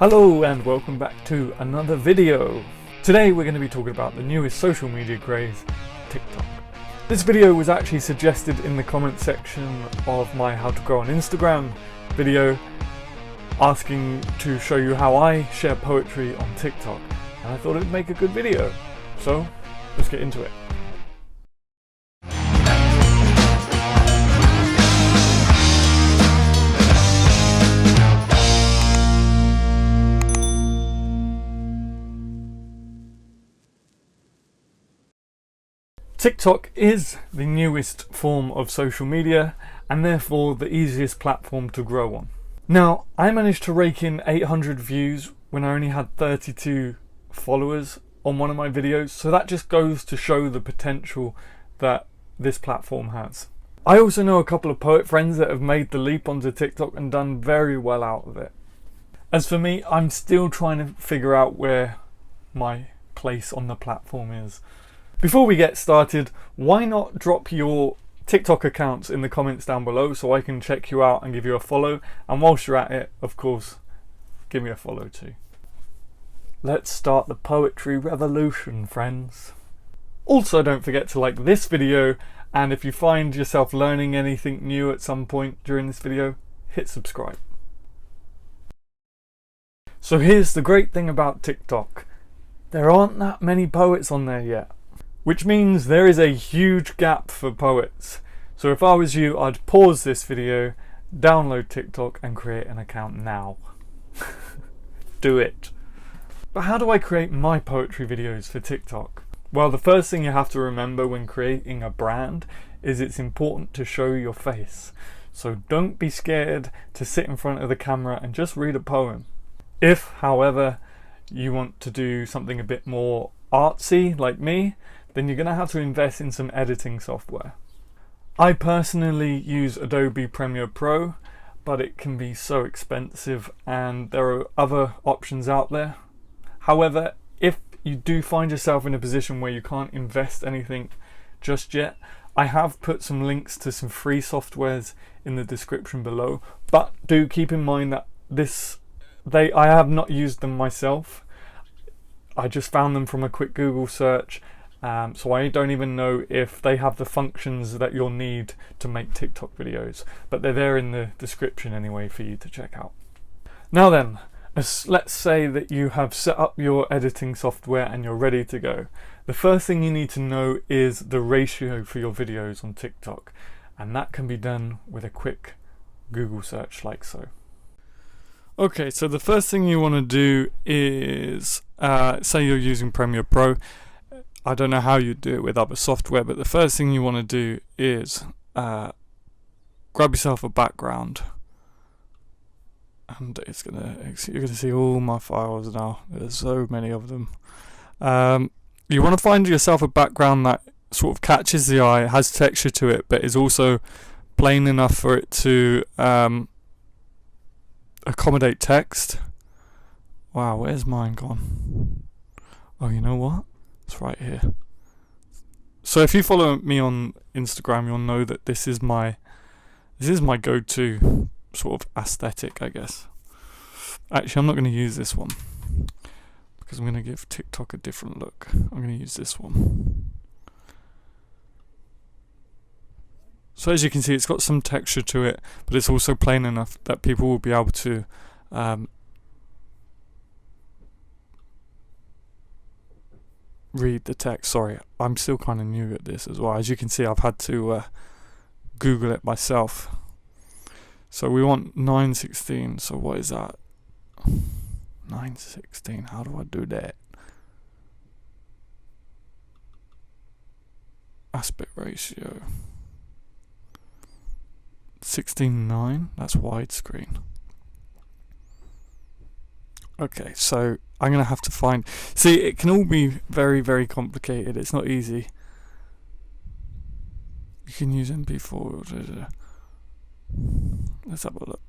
Hello and welcome back to another video. Today we're going to be talking about the newest social media craze, TikTok. This video was actually suggested in the comment section of my How to Grow on Instagram video, asking to show you how I share poetry on TikTok, and I thought it'd make a good video. So let's get into it. TikTok is the newest form of social media and therefore the easiest platform to grow on. Now, I managed to rake in 800 views when I only had 32 followers on one of my videos, so that just goes to show the potential that this platform has. I also know a couple of poet friends that have made the leap onto TikTok and done very well out of it. As for me, I'm still trying to figure out where my place on the platform is. Before we get started, why not drop your TikTok accounts in the comments down below so I can check you out and give you a follow, and whilst you're at it, of course, give me a follow too. Let's start the poetry revolution, friends. Also, don't forget to like this video, and if you find yourself learning anything new at some point during this video, hit subscribe. So here's the great thing about TikTok. There aren't that many poets on there yet, which means there is a huge gap for poets. So if I was you, I'd pause this video, download TikTok and create an account now. Do it. But how do I create my poetry videos for TikTok? Well, the first thing you have to remember when creating a brand is it's important to show your face. So don't be scared to sit in front of the camera and just read a poem. If, however, you want to do something a bit more artsy like me, then you're going to have to invest in some editing software. I personally use Adobe Premiere Pro, but it can be so expensive and there are other options out there. However, if you do find yourself in a position where you can't invest anything just yet, I have put some links to some free softwares in the description below, but do keep in mind that I have not used them myself. I just found them from a quick Google search. So I don't even know if they have the functions that you'll need to make TikTok videos, but they're there in the description anyway for you to check out. Now then, let's say that you have set up your editing software and you're ready to go. The first thing you need to know is the ratio for your videos on TikTok, and that can be done with a quick Google search like so. Okay, so the first thing you want to do is, say you're using Premiere Pro. I don't know how you do it with other software, but the first thing you want to do is grab yourself a background, and you're gonna see all my files now. There's so many of them. You want to find yourself a background that sort of catches the eye, has texture to it, but is also plain enough for it to accommodate text. Wow, where's mine gone? Oh, you know what? It's right here. So if you follow me on Instagram, you'll know that this is my go-to sort of aesthetic, I guess. Actually, I'm not going to use this one because I'm going to give TikTok a different look. I'm going to use this one. So as you can see, it's got some texture to it, but it's also plain enough that people will be able to read the text. Sorry, I'm still kind of new at this as well. As you can see, I've had to Google it myself. So we want 916. So what is that? 916. How do I do that? Aspect ratio 16:9. That's widescreen. Okay, so I'm going to have to find... See, it can all be very, very complicated. It's not easy. You can use MP4. Let's have a look.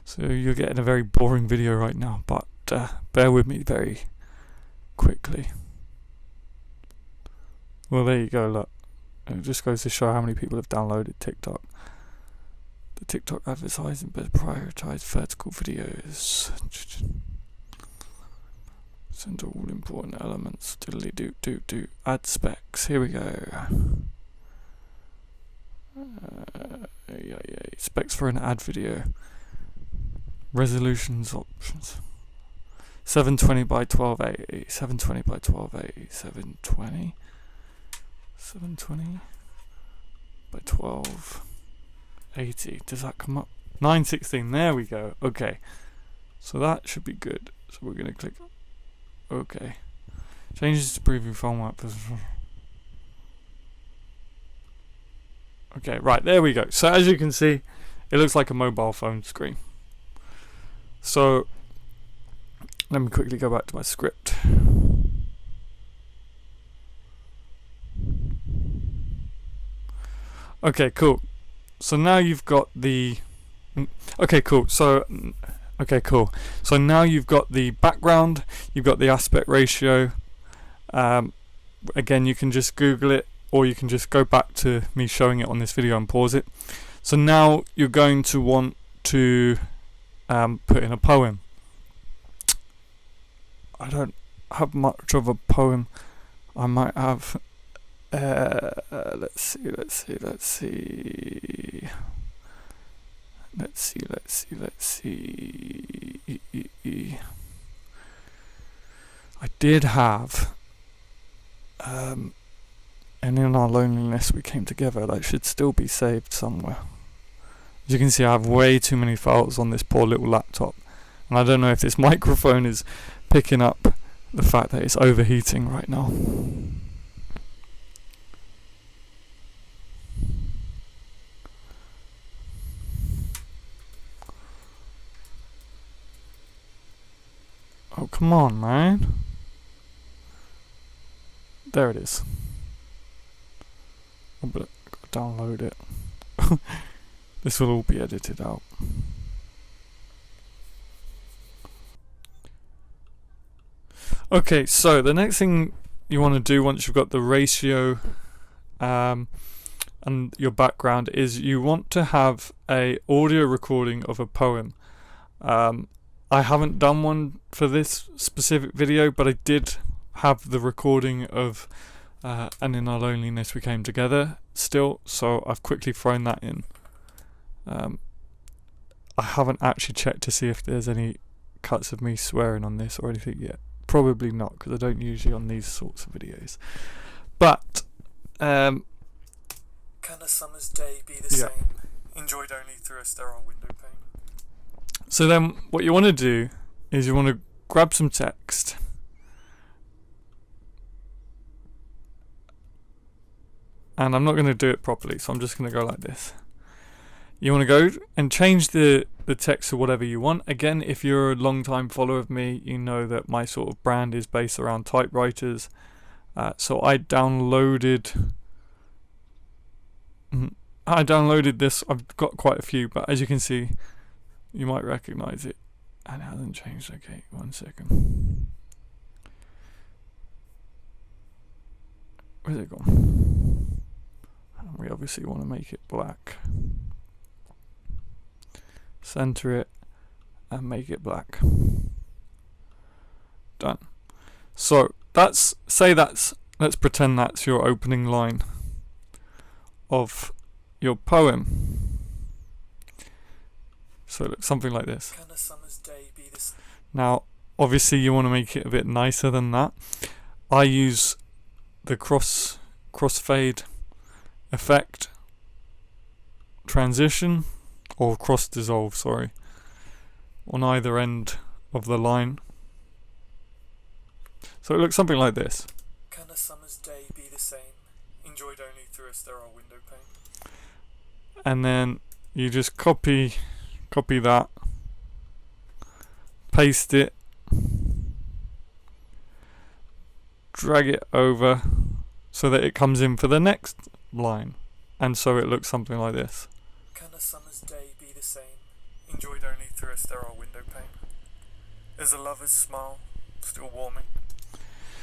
So you're getting a very boring video right now, but bear with me very quickly. Well, there you go, look. It just goes to show how many people have downloaded TikTok. The TikTok advertising but prioritize vertical videos. Center all important elements. Diddly do. Add specs. Here we go. Yeah. Specs for an ad video. Resolutions options. 720 by 1280. 720 by 1280. 720 by 1280. Does that come up? 916. There we go. Okay. So that should be good. So we're going to click OK. Changes to preview format. Okay, right, there we go. So as you can see, it looks like a mobile phone screen. So let me quickly go back to my script. Okay, cool. So now you've got the okay, cool. So now you've got the background, you've got the aspect ratio. Again, you can just Google it, or you can just go back to me showing it on this video and pause it. So now you're going to want to put in a poem. I don't have much of a poem. I might have let's see. I did have and in our loneliness we came together. That should still be saved somewhere. As you can see, I have way too many files on this poor little laptop, and I don't know if this microphone is picking up the fact that it's overheating right now. Oh, come on, man. There it is. Oh, but I've got to download it. This will all be edited out. Okay, so the next thing you want to do once you've got the ratio and your background is you want to have a audio recording of a poem. I haven't done one for this specific video, but I did have the recording of And in Our Loneliness We Came Together still, so I've quickly thrown that in. I haven't actually checked to see if there's any cuts of me swearing on this or anything yet. Probably not, because I don't usually on these sorts of videos. But can a summer's day be the same, enjoyed only through a sterile window pane? So then what you want to do is you want to grab some text, and I'm not going to do it properly, so I'm just going to go like this. You want to go and change the text to whatever you want. Again, if you're a long time follower of me, you know that my sort of brand is based around typewriters. So I downloaded this. I've got quite a few, but as you can see, you might recognize it, and it hasn't changed. Okay, 1 second. Where's it gone? We obviously want to make it black. Center it and make it black. Done. So let's pretend that's your opening line of your poem. So it looks something like this. Can a summer's day be this? Now, obviously you want to make it a bit nicer than that. I use the crossfade effect transition, or cross dissolve, sorry, on either end of the line. So it looks something like this. Can a summer's day be the same, enjoyed only through a sterile window pane? And then you just copy that, paste it, drag it over so that it comes in for the next line, and so it looks something like this. Can a summer's day be the same, enjoyed only through a sterile window pane? Is a lover's smile still warming?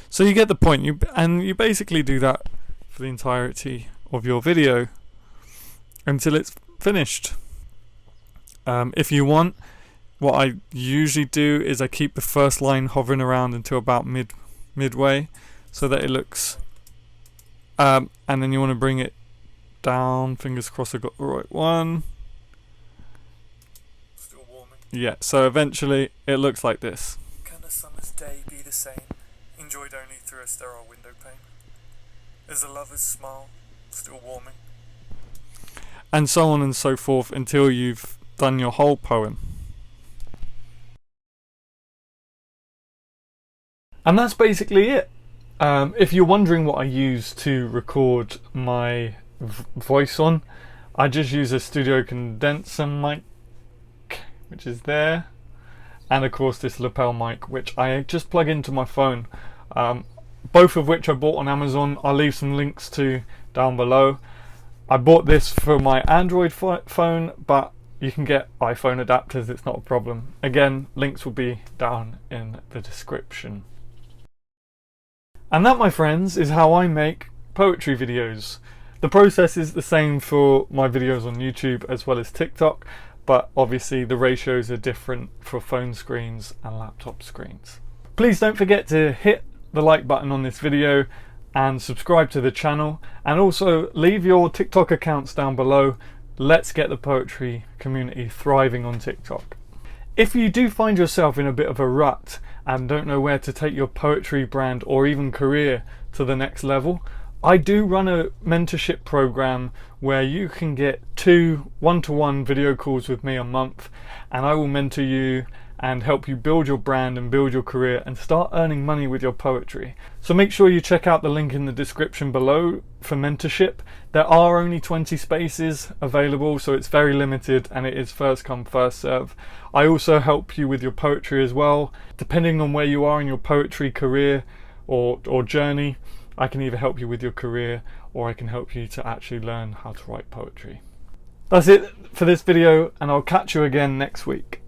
So you get the point. You basically do that for the entirety of your video until it's finished. If you want, what I usually do is I keep the first line hovering around until about midway, so that it looks, and then you want to bring it down. Fingers crossed I got the right one. Still warming. Yeah, so eventually it looks like this. Can a summer's day be the same, enjoyed only through a sterile window pane? Is a lover's smile still warming? And so on and so forth until you've done your whole poem. And that's basically it. If you're wondering what I use to record my voice on, I just use a studio condenser mic, which is there, and of course this lapel mic, which I just plug into my phone, both of which I bought on Amazon. I'll leave some links to down below. I bought this for my Android phone, but you can get iPhone adapters, it's not a problem. Again, links will be down in the description. And that, my friends, is how I make poetry videos. The process is the same for my videos on YouTube as well as TikTok, but obviously the ratios are different for phone screens and laptop screens. Please don't forget to hit the like button on this video and subscribe to the channel, and also leave your TikTok accounts down below. Let's get the poetry community thriving on TikTok. If you do find yourself in a bit of a rut and don't know where to take your poetry brand or even career to the next level, I do run a mentorship program where you can get 2 one-to-one video calls with me a month, and I will mentor you and help you build your brand and build your career and start earning money with your poetry. So make sure you check out the link in the description below for mentorship. There are only 20 spaces available, so it's very limited, and it is first come first serve. I also help you with your poetry as well. Depending on where you are in your poetry career or journey, I can either help you with your career or I can help you to actually learn how to write poetry. That's it for this video, and I'll catch you again next week.